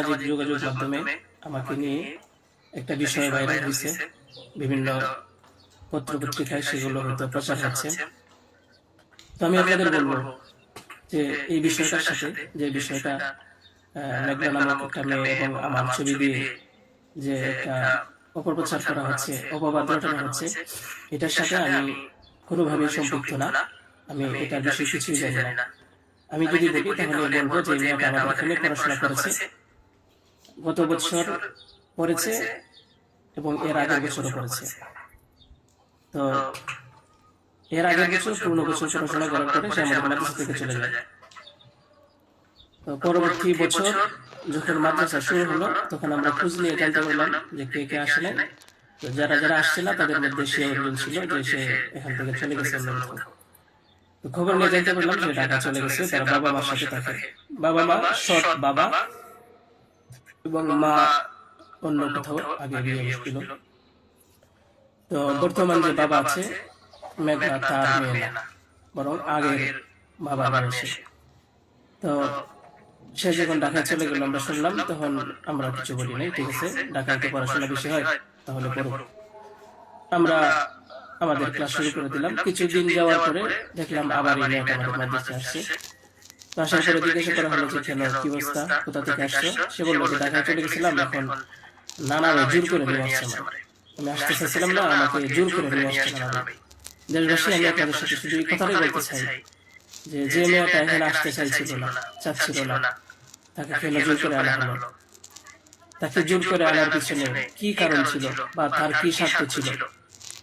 সামাজিক যোগাযোগ মাধ্যমে আমাকে নিয়ে একটা বিষয় ভাইরাল হয়েছে, বিভিন্ন পত্র পত্রিকায় সেগুলো হয়তো প্রচার হচ্ছে। তো আমি আপনাদের বলবো যে এই বিষয়টার সাথে, যে বিষয়টা মেঘনা নামক একটা মেয়ে এবং আমার ছবি দিয়ে যে একটা অপপ্রচার করা হচ্ছে, অপবাদ রটানো হচ্ছে, এটার সাথে আমি কোনোভাবেই সম্পৃক্ত না। আমি এটার বিষয়ে কিছুই জানি না। আমি যদি বলি তাহলে বলবো যে এই মেয়েটা আমাদের এখানে পড়াশোনা করেছে, গত বছর পড়েছে এবং এর আগের বছরও পড়েছে। তো এর আগের বছর পূর্ণ বছর পড়াশোনা করার পরে সে আমাদের মাদ্রাসা থেকে চলে যায়। তো পরবর্তী বছর যখন মাদ্রাসা শুরু হলো তখন আমরা খোঁজ নিয়ে জানতে পারলাম যে কে কে আসে নাই। তো যারা যারা আসছে না তাদের মধ্যে সে একজন ছিল, যে সে এখান থেকে চলে গেছে অন্য কোথাও। তো খবর নিয়ে জানতে পারলাম সে ঢাকা চলে গেছে, তার বাবা মার সাথে থাকে। বাবা মা সৎ বাবা এবং মা অন্য কোথাও আগে বিয়ে বসছিল। তো বর্তমান যে বাবা আছে মেঘনা তার মেয়ে না, বরং আগের বাবার বয়সে। তো সে যখন ঢাকায় চলে গেল আমরা শুনলাম, তখন আমরা কিছু বলি নাই, ঠিক আছে ঢাকায় তো পড়াশোনা বেশি হয় তাহলে পড়ো। আমরা আমাদের ক্লাস শুরু করে দিলাম। কিছুদিন যাওয়ার পরে দেখলাম আবার এই মেয়েটা আমাদের মাদ্রাসায় আসছে। তো আসার পরে জিজ্ঞাসা করা হলো যে কেন, কি অবস্থা, কোথা থেকে আসছো? সে বললো যে ঢাকায় চলে গেছিলাম, এখন নানা জোর করে নিয়ে আসছে আমার। আমি আসতে চাইছিলাম না, আমাকে জোর করে নিয়ে আসছে নানা। দেশবাসী, আমি আপনাদের সাথে শুধু এই কথাটাই বলতে চাই যে যে মেয়েটা এখানে আসতে চাইছিল না, চাচ্ছিল না, তাকে কেন জোর করে আনা হলো? তাকে জোর করে আনার পিছনে কি কারণ ছিল বা তার কি স্বার্থ ছিল?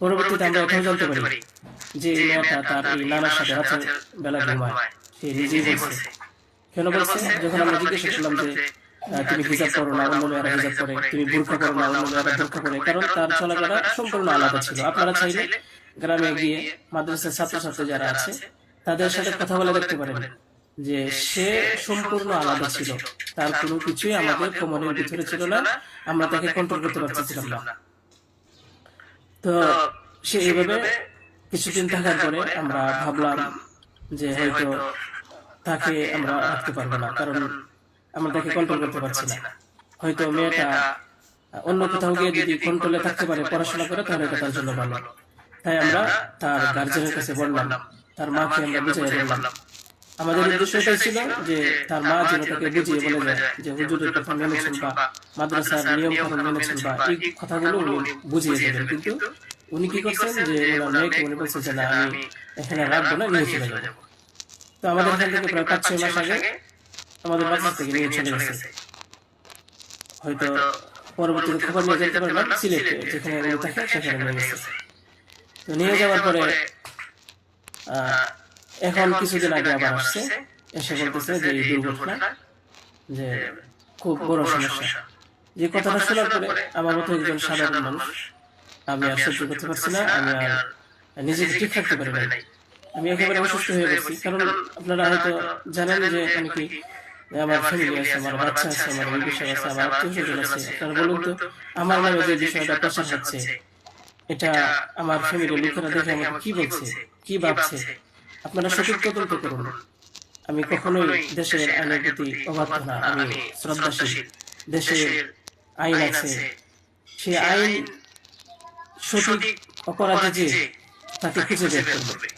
পরবর্তীতে আমরা এটাও জানতে পারি যে এই মেয়েটা তার এই নানার সাথে রাতের বেলা ঘুমায়। সে নিজেই বলছে। কেন বলছে? যখন আমরা জিজ্ঞাসা করলাম যে তুমি হিজাব করো না, অন্য মেয়েরা হিজাব করে, তুমি বোরকা করো না, অন্য মেয়েরা বোরকা করে, কারণ তার চলাফেরা সম্পূর্ণ আলাদা ছিল। আপনারা চাইলে গ্রামে গিয়ে মাদ্রাসার ছাত্রছাত্রী যারা আছে তাদের সাথে কথা বলে দেখতে পারেন যে সে সম্পূর্ণ আলাদা ছিল। তার কোনো কিছুই আমাদের কমনের ভিতরে ছিল না, আমরা তাকে কন্ট্রোল করতে পারছিলাম না। তো সে এইভাবে কিছুদিন থাকার পরে আমরা ভাবলাম যে হয়তো তাকে আমরা রাখতে পারবো না, কারণ আমরা তাকে কন্ট্রোল করতে পারছি না। হয়তো মেয়েটা অন্য কোথাও গিয়ে যদি কন্ট্রোলে থাকতে পারে, পড়াশোনা করে, তাহলে এটা তার জন্য ভালো। তাই আমরা তার গার্জেনের কাছে বললাম, তার মাকে আমরা বুঝিয়ে বললাম। আমাদের উদ্দেশ্য এটাই ছিল যে তার মা যেন তাকে বুঝিয়ে বলে যায় যে হুজুরের কথা মেনেছেন বা মাদ্রাসার নিয়ম কানুন মেনেছেন বা এই কথাগুলো উনি বুঝিয়ে দেবেন। কিন্তু উনি কি করছেন যে ওনার মেয়েকে উনি বলছেন যে না, আমি এখানে রাখবো না, নিয়ে চলে যাবো। তো আমাদের এখান থেকে প্রায় 5-6 মাস আগে আমাদের মাদ্রাসা থেকে নিয়ে চলে গেছে। হয়তো পরবর্তীতে খবর নিয়ে যেতে পারলাম সিলেটে, যেখানে উনি থাকে সেখানে নিয়ে গেছে। তো নিয়ে যাওয়ার পরে এখন কিছুদিন আগে আবার আসছে, এসে বলতেছে যে এই দুর্ঘটনা যে খুব বড় সমস্যা। যে কথাটা শোনার পরে আমার মতো একজন সাধারণ মানুষ, আমি আর সহ্য করতে পারছি না, আমি আর নিজেকে ঠিক রাখতে পারি নাই। আমি একেবারে অসুস্থ হয়ে গেছি। কারণ আপনারা হয়তো জানেন যে অনেকে আমার ফ্যামিলি আছে, আমার বাচ্চা আছে, আমার রিলেশন আছে, আমার আত্মীয়-স্বজন আছে। আপনারা বলুন তো, আমার নামে যে বিষয়টা প্রচার হচ্ছে, এটা আমার ফ্যামিলির লোকেরা দেখে আমাকে কি বলছে, কি ভাবছে, আপনারা সঠিক তদন্ত করুন। আমি কখনোই দেশের আইনের প্রতি অবাধ্য না, আমি শ্রদ্ধাশীল। দেশের আইন আছে, সেই আইন সঠিক অপরাধী যে তাকে খুঁজে বের করবে।